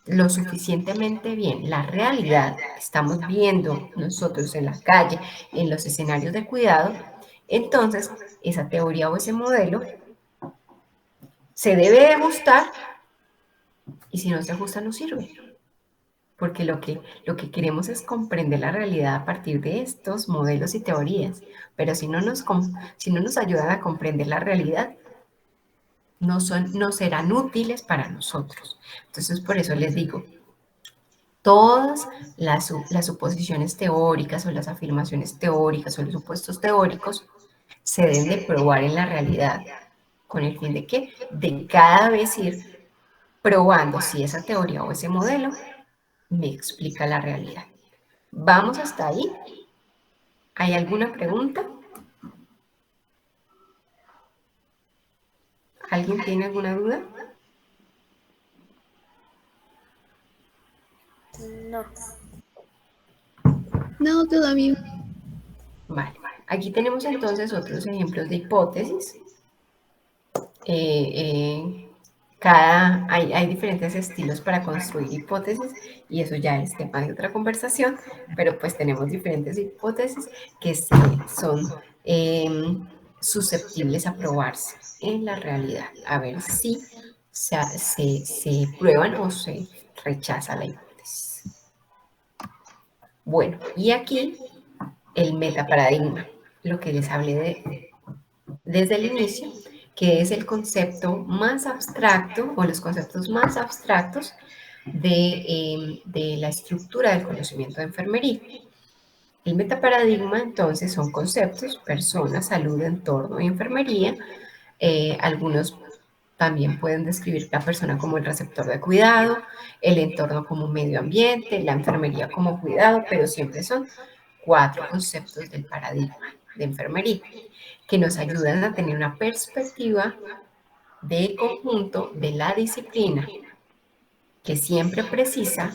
lo suficientemente bien la realidad que estamos viendo nosotros en la calle, en los escenarios de cuidado, entonces esa teoría o ese modelo se debe de ajustar, y si no se ajusta no sirve. Porque lo que queremos es comprender la realidad a partir de estos modelos y teorías. Pero si no nos ayudan a comprender la realidad, no serán útiles para nosotros. Entonces, por eso les digo, todas las suposiciones teóricas o las afirmaciones teóricas o los supuestos teóricos se deben de probar en la realidad. ¿Con el fin de qué? De cada vez ir probando si esa teoría o ese modelo me explica la realidad. ¿Vamos hasta ahí? ¿Hay alguna pregunta? ¿Alguien tiene alguna duda? No, todo bien. Vale. Aquí tenemos entonces otros ejemplos de hipótesis. Hay diferentes estilos para construir hipótesis y eso ya es tema de otra conversación, pero pues tenemos diferentes hipótesis que son susceptibles a probarse en la realidad, a ver si se prueban o se rechaza la hipótesis. Bueno, y aquí el metaparadigma, lo que les hablé desde el inicio, que es el concepto más abstracto o los conceptos más abstractos de la estructura del conocimiento de enfermería. El metaparadigma, entonces, son conceptos, personas, salud, entorno y enfermería. Algunos también pueden describir la persona como el receptor de cuidado, el entorno como medio ambiente, la enfermería como cuidado, pero siempre son 4 conceptos del paradigma de enfermería que nos ayudan a tener una perspectiva de conjunto de la disciplina que siempre precisa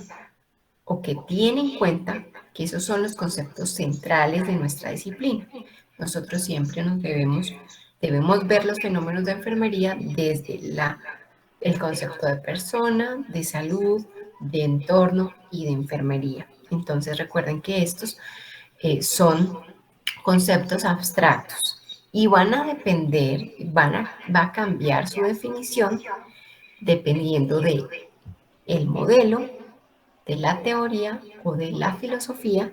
o que tiene en cuenta que esos son los conceptos centrales de nuestra disciplina. Nosotros siempre debemos ver los fenómenos de enfermería desde el concepto de persona, de salud, de entorno y de enfermería. Entonces recuerden que estos son conceptos abstractos y van a depender, va a cambiar su definición dependiendo de el modelo, de la teoría o de la filosofía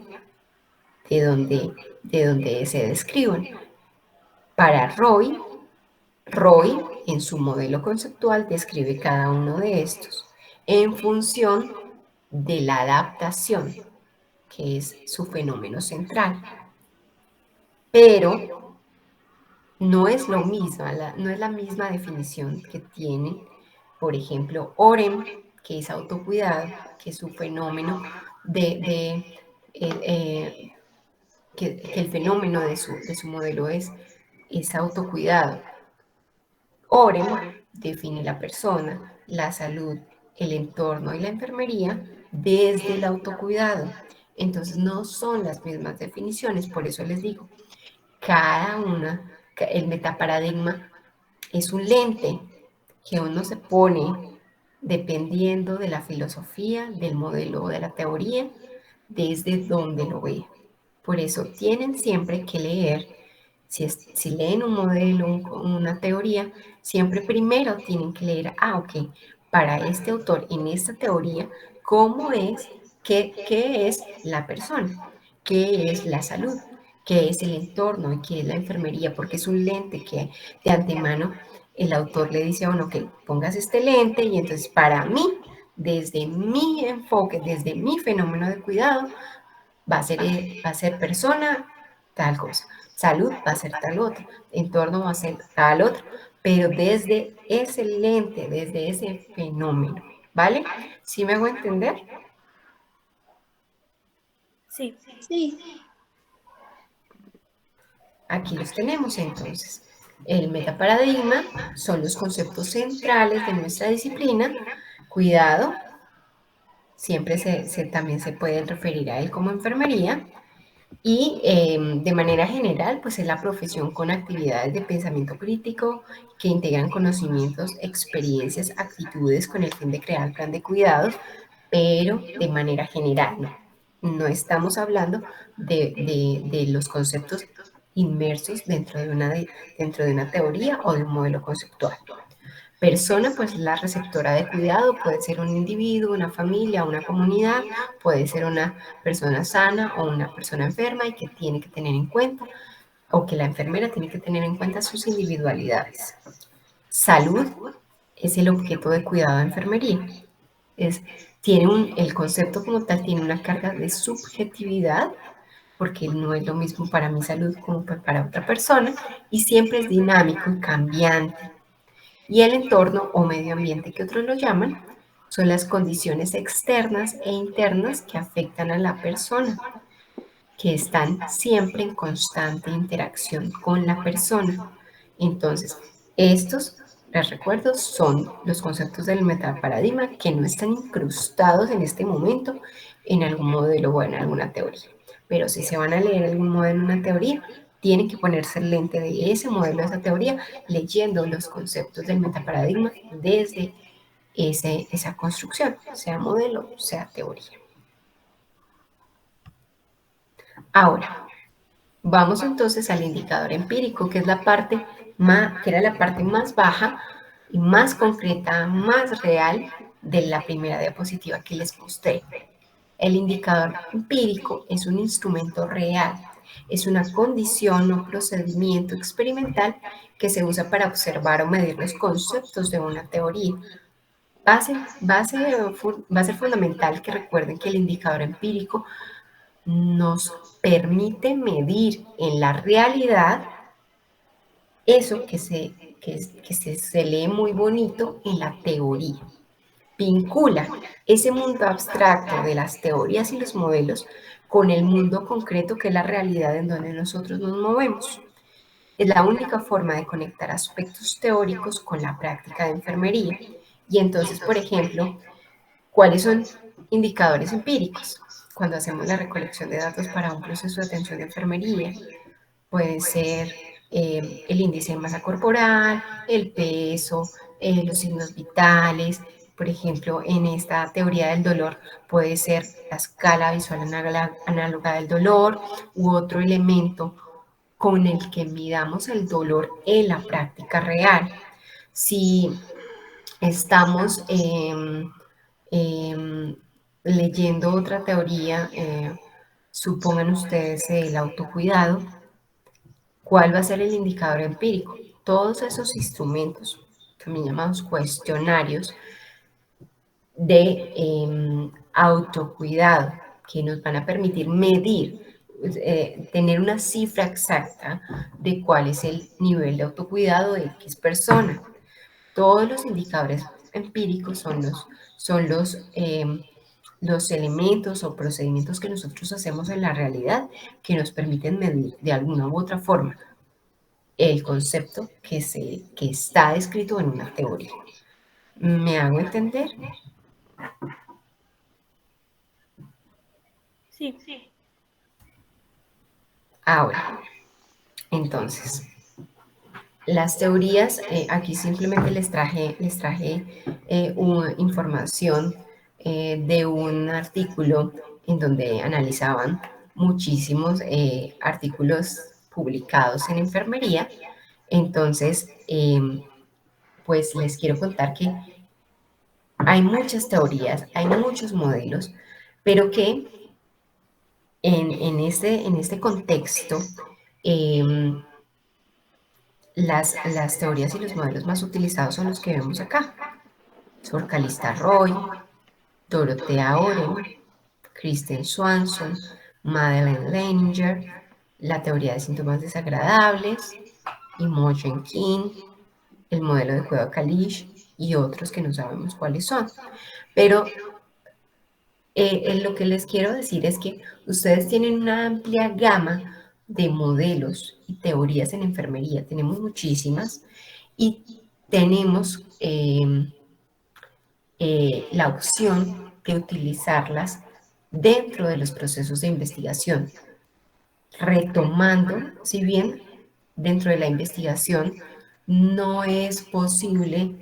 de donde se describen. Para Roy en su modelo conceptual describe cada uno de estos en función de la adaptación, que es su fenómeno central. Pero no es lo mismo, no es la misma definición que tiene, por ejemplo, Orem, que es autocuidado, que su fenómeno que el fenómeno de su modelo es autocuidado. Orem define la persona, la salud, el entorno y la enfermería desde el autocuidado. Entonces no son las mismas definiciones, por eso les digo, el metaparadigma es un lente que uno se pone dependiendo de la filosofía, del modelo o de la teoría, desde donde lo ve. Por eso tienen siempre que leer, si leen un modelo, una teoría, siempre primero tienen que leer, ok, para este autor, en esta teoría, ¿cómo es, qué es la persona? ¿Qué es la salud? ¿Qué es el entorno? ¿Y qué es la enfermería? Porque es un lente que de antemano el autor le dice a uno que pongas este lente y entonces para mí, desde mi enfoque, desde mi fenómeno de cuidado, va a ser persona tal cosa, salud va a ser tal otro, entorno va a ser tal otro, pero desde ese lente, desde ese fenómeno, ¿vale? ¿Sí me hago entender? Sí. Aquí los tenemos entonces. El metaparadigma son los conceptos centrales de nuestra disciplina: cuidado, siempre también se puede referir a él como enfermería. Y de manera general, pues es la profesión con actividades de pensamiento crítico que integran conocimientos, experiencias, actitudes con el fin de crear plan de cuidados, pero de manera general, no estamos hablando de los conceptos inmersos dentro de una teoría o de un modelo conceptual. Persona, pues la receptora de cuidado puede ser un individuo, una familia, una comunidad, puede ser una persona sana o una persona enferma y que tiene que tener en cuenta, o que la enfermera tiene que tener en cuenta sus individualidades. Salud es el objeto de cuidado de enfermería. El concepto como tal tiene una carga de subjetividad, porque no es lo mismo para mi salud como para otra persona, y siempre es dinámico y cambiante. Y el entorno o medio ambiente, que otros lo llaman, son las condiciones externas e internas que afectan a la persona, que están siempre en constante interacción con la persona. Entonces, estos, les recuerdo, son los conceptos del metaparadigma que no están incrustados en este momento en algún modelo o en alguna teoría. Pero si se van a leer algún modelo en una teoría, tienen que ponerse el lente de ese modelo, de esa teoría, leyendo los conceptos del metaparadigma desde esa construcción, sea modelo, sea teoría. Ahora, vamos entonces al indicador empírico, que es que era la parte más baja y más concreta, más real de la primera diapositiva que les mostré. El indicador empírico es un instrumento real, es una condición o procedimiento experimental que se usa para observar o medir los conceptos de una teoría. Va a ser fundamental que recuerden que el indicador empírico nos permite medir en la realidad eso que se lee muy bonito en la teoría. Vincula ese mundo abstracto de las teorías y los modelos con el mundo concreto que es la realidad en donde nosotros nos movemos. Es la única forma de conectar aspectos teóricos con la práctica de enfermería. Y entonces, por ejemplo, ¿cuáles son indicadores empíricos? Cuando hacemos la recolección de datos para un proceso de atención de enfermería, puede ser el índice de masa corporal, el peso, los signos vitales. Por ejemplo, en esta teoría del dolor puede ser la escala visual análoga del dolor u otro elemento con el que midamos el dolor en la práctica real. Si estamos leyendo otra teoría, supongan ustedes el autocuidado, ¿cuál va a ser el indicador empírico? Todos esos instrumentos, también llamados cuestionarios, de autocuidado, que nos van a permitir medir, tener una cifra exacta de cuál es el nivel de autocuidado de X persona. Todos los indicadores empíricos son los elementos o procedimientos que nosotros hacemos en la realidad que nos permiten medir de alguna u otra forma el concepto que está descrito en una teoría. ¿Me hago entender? Sí. Ahora, entonces, las teorías, aquí simplemente les traje una información de un artículo en donde analizaban muchísimos artículos publicados en enfermería. Entonces, pues les quiero contar que hay muchas teorías, hay muchos modelos, pero que en este contexto, las teorías y los modelos más utilizados son los que vemos acá. Sor Calista Roy, Dorothea Oren, Kristen Swanson, Madeleine Leininger, la teoría de síntomas desagradables, Imogen King, el modelo de cuidado Kalish y otros que no sabemos cuáles son. Pero lo que les quiero decir es que ustedes tienen una amplia gama de modelos y teorías en enfermería. Tenemos muchísimas y tenemos la opción de utilizarlas dentro de los procesos de investigación, retomando, si bien dentro de la investigación no es posible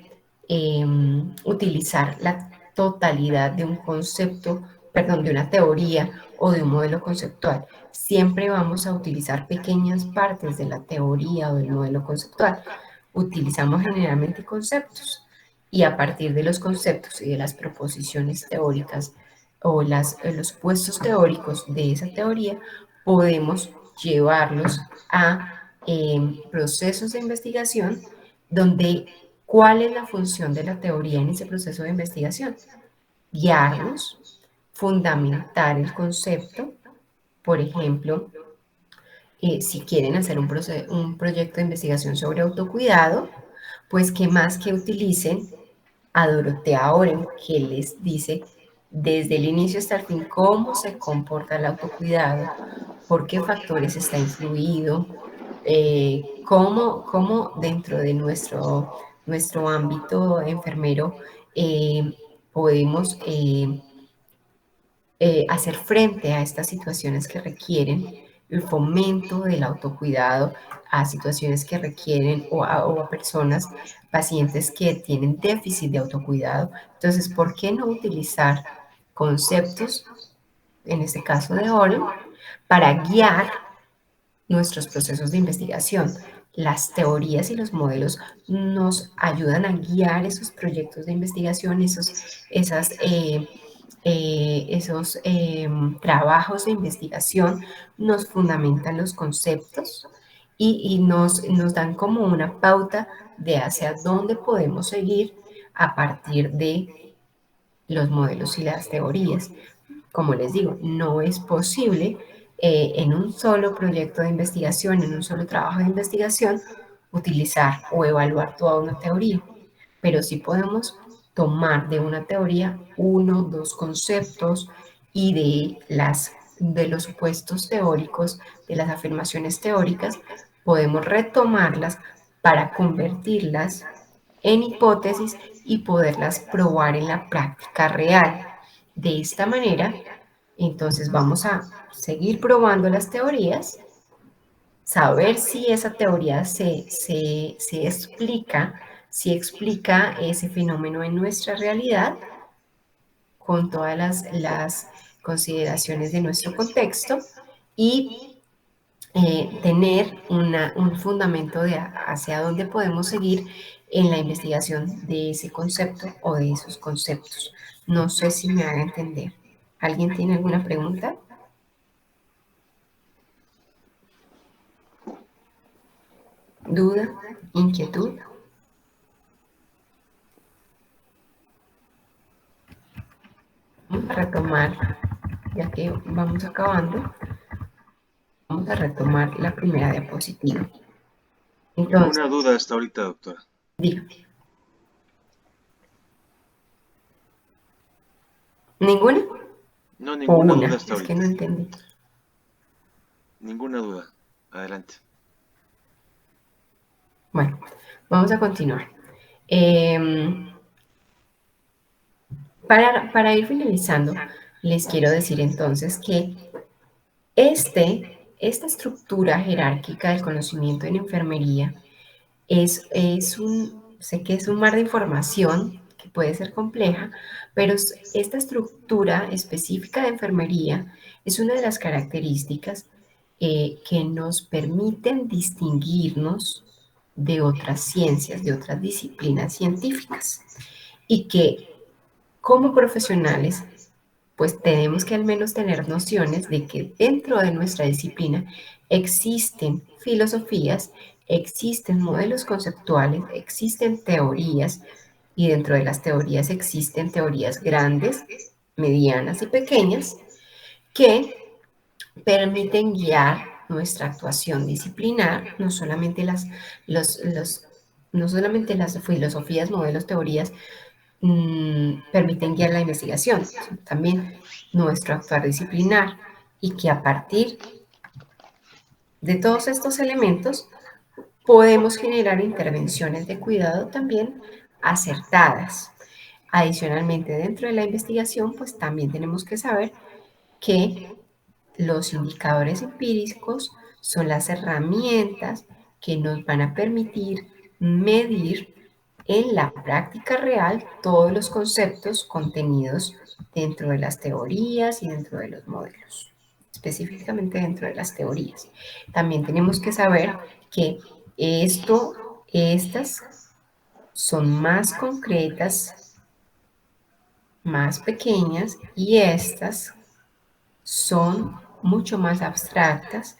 utilizar la totalidad de un concepto, perdón, de una teoría o de un modelo conceptual. Siempre vamos a utilizar pequeñas partes de la teoría o del modelo conceptual. Utilizamos generalmente conceptos y a partir de los conceptos y de las proposiciones teóricas o los supuestos teóricos de esa teoría, podemos llevarlos a procesos de investigación donde ¿cuál es la función de la teoría en ese proceso de investigación? Guiarnos, fundamentar el concepto, por ejemplo, si quieren hacer un proyecto de investigación sobre autocuidado, pues que más que utilicen a Dorotea Oren, que les dice desde el inicio hasta el fin cómo se comporta el autocuidado, por qué factores está influido, cómo dentro de nuestro ámbito enfermero podemos hacer frente a estas situaciones que requieren el fomento del autocuidado, a situaciones que requieren o a personas, pacientes que tienen déficit de autocuidado. Entonces, ¿por qué no utilizar conceptos, en este caso de Oren, para guiar nuestros procesos de investigación? Las teorías y los modelos nos ayudan a guiar esos proyectos de investigación, esos trabajos de investigación, nos fundamentan los conceptos y nos dan como una pauta de hacia dónde podemos seguir a partir de los modelos y las teorías. Como les digo, no es posible en un solo proyecto de investigación, en un solo trabajo de investigación, utilizar o evaluar toda una teoría, pero sí podemos tomar de una teoría uno, dos conceptos y de los supuestos teóricos, de las afirmaciones teóricas, podemos retomarlas para convertirlas en hipótesis y poderlas probar en la práctica real. De esta manera, entonces vamos a seguir probando las teorías, saber si esa teoría explica, si explica ese fenómeno en nuestra realidad con todas las consideraciones de nuestro contexto y tener un fundamento de hacia dónde podemos seguir en la investigación de ese concepto o de esos conceptos. No sé si me haga entender. ¿Alguien tiene alguna pregunta? ¿Duda? ¿Inquietud? Vamos a retomar, ya que vamos acabando, vamos a retomar la primera diapositiva. Entonces, Ninguna duda hasta ahorita, doctora. dígame. ¿Ninguna? No, O ninguna una, duda hasta es que ahorita. no entendí. Ninguna duda. Adelante. Bueno, vamos a continuar. Para ir finalizando, les quiero decir entonces que esta estructura jerárquica del conocimiento en enfermería sé que es un mar de información que puede ser compleja, pero esta estructura específica de enfermería es una de las características que nos permiten distinguirnos de otras ciencias, de otras disciplinas científicas y que como profesionales pues tenemos que al menos tener nociones de que dentro de nuestra disciplina existen filosofías, existen modelos conceptuales, existen teorías y dentro de las teorías existen teorías grandes, medianas y pequeñas que permiten guiar nuestra actuación disciplinar, no solamente las filosofías, modelos, teorías, permiten guiar la investigación, sino también nuestro actuar disciplinar y que a partir de todos estos elementos podemos generar intervenciones de cuidado también acertadas. Adicionalmente, dentro de la investigación, pues también tenemos que saber que los indicadores empíricos son las herramientas que nos van a permitir medir en la práctica real todos los conceptos contenidos dentro de las teorías y dentro de los modelos, específicamente dentro de las teorías. También tenemos que saber que estas son más concretas, más pequeñas, y estas son mucho más abstractas,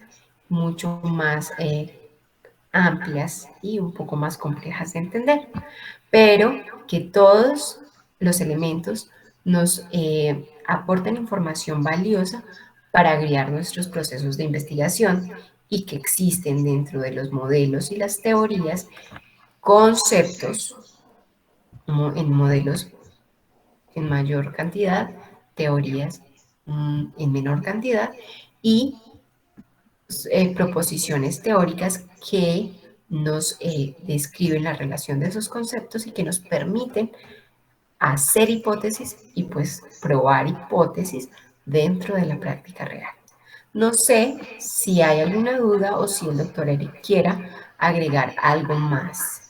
mucho más amplias y un poco más complejas de entender, pero que todos los elementos nos aportan información valiosa para guiar nuestros procesos de investigación, y que existen dentro de los modelos y las teorías conceptos en modelos en mayor cantidad, teorías en menor cantidad, y proposiciones teóricas que nos describen la relación de esos conceptos y que nos permiten hacer hipótesis y pues probar hipótesis dentro de la práctica real. No sé si hay alguna duda o si el doctor Eric quiera agregar algo más.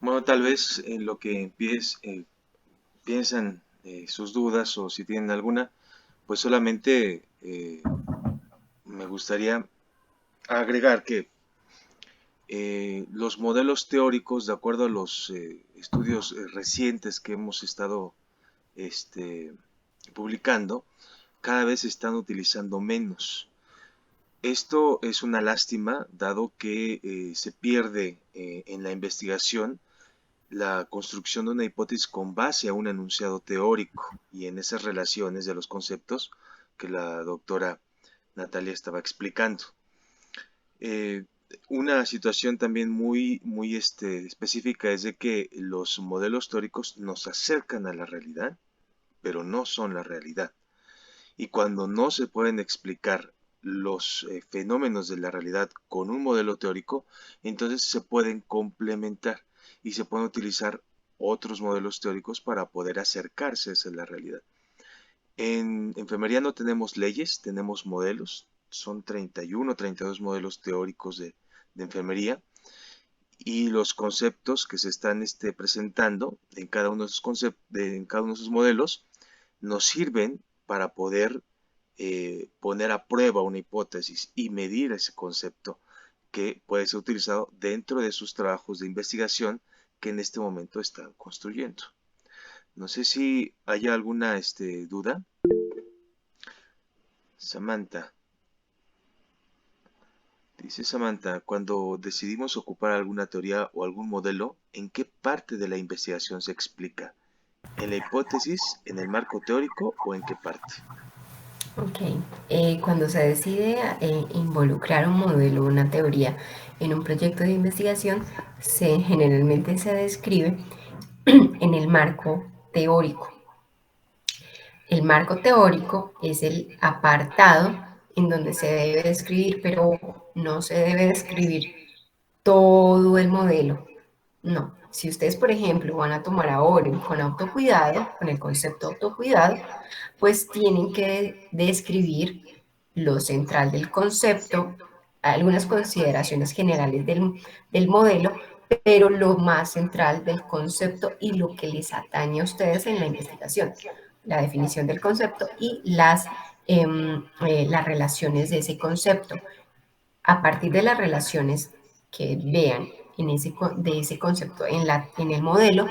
Bueno, tal vez en lo que piensan sus dudas o si tienen alguna, pues solamente me gustaría agregar que los modelos teóricos, de acuerdo a los estudios recientes que hemos estado este, publicando, cada vez se están utilizando menos. Esto es una lástima, dado que se pierde en la investigación la construcción de una hipótesis con base a un enunciado teórico y en esas relaciones de los conceptos que la doctora Natalia estaba explicando. Eh, una situación también muy específica es de que los modelos teóricos nos acercan a la realidad, pero no son la realidad. Y cuando no se pueden explicar los fenómenos de la realidad con un modelo teórico, entonces se pueden complementar y se pueden utilizar otros modelos teóricos para poder acercarse a esa la realidad. En enfermería no tenemos leyes, tenemos modelos, son 31, 32 modelos teóricos de enfermería, y los conceptos que se están presentando en cada uno de esos modelos nos sirven para poder poner a prueba una hipótesis y medir ese concepto que puede ser utilizado dentro de sus trabajos de investigación que en este momento están construyendo. No sé si haya alguna duda. Samantha. Dice Samantha, cuando decidimos ocupar alguna teoría o algún modelo, ¿en qué parte de la investigación se explica? ¿En la hipótesis, en el marco teórico o en qué parte? Ok, cuando se decide involucrar un modelo o una teoría en un proyecto de investigación, generalmente se describe en el marco teórico. El marco teórico es el apartado en donde se debe describir, pero no se debe describir todo el modelo. No, si ustedes, por ejemplo, van a tomar ahora con autocuidado, con el concepto autocuidado, pues tienen que describir lo central del concepto, algunas consideraciones generales del modelo, pero lo más central del concepto y lo que les atañe a ustedes en la investigación, la definición del concepto y las relaciones de ese concepto. A partir de las relaciones que vean de ese concepto en el modelo,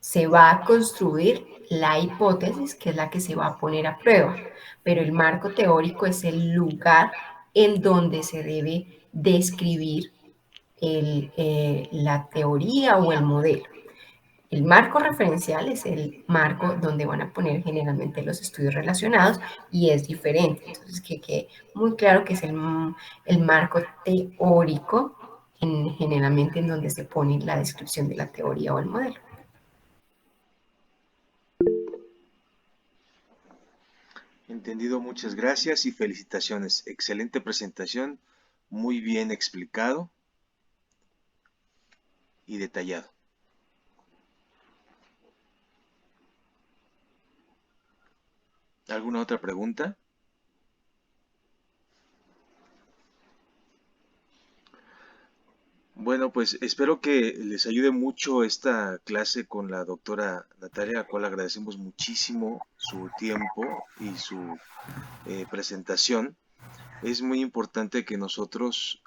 se va a construir la hipótesis, que es la que se va a poner a prueba, pero el marco teórico es el lugar en donde se debe describir la teoría o el modelo. El marco referencial es el marco donde van a poner generalmente los estudios relacionados y es diferente. Entonces, que quede muy claro que es el marco teórico, generalmente en donde se pone la descripción de la teoría o el modelo. Entendido, muchas gracias y felicitaciones. Excelente presentación, muy bien explicado. y detallado. ¿Alguna otra pregunta? Bueno, pues espero que les ayude mucho esta clase con la doctora Natalia, a la cual agradecemos muchísimo su tiempo y su presentación. Es muy importante que nosotros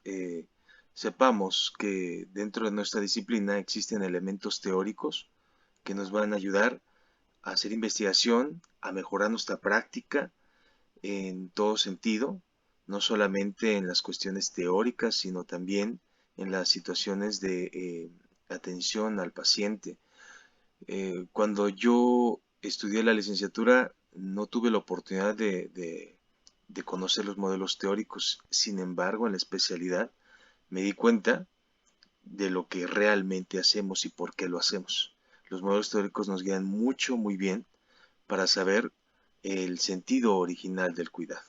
sepamos que dentro de nuestra disciplina existen elementos teóricos que nos van a ayudar a hacer investigación, a mejorar nuestra práctica en todo sentido, no solamente en las cuestiones teóricas, sino también en las situaciones de atención al paciente. Cuando yo estudié la licenciatura, no tuve la oportunidad de conocer los modelos teóricos. Sin embargo, en la especialidad me di cuenta de lo que realmente hacemos y por qué lo hacemos. Los modelos teóricos nos guían mucho, muy bien, para saber el sentido original del cuidado.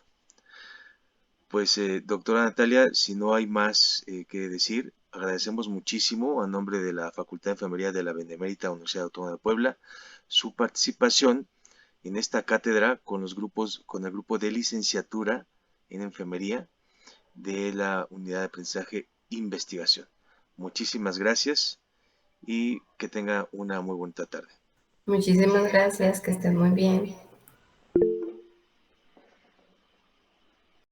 Pues, doctora Natalia, si no hay más que decir, agradecemos muchísimo a nombre de la Facultad de Enfermería de la Benemérita Universidad Autónoma de Puebla su participación en esta cátedra con el grupo de licenciatura en enfermería de la Unidad de Aprendizaje Investigación. Muchísimas gracias y que tenga una muy bonita tarde. Muchísimas gracias, que estén muy bien.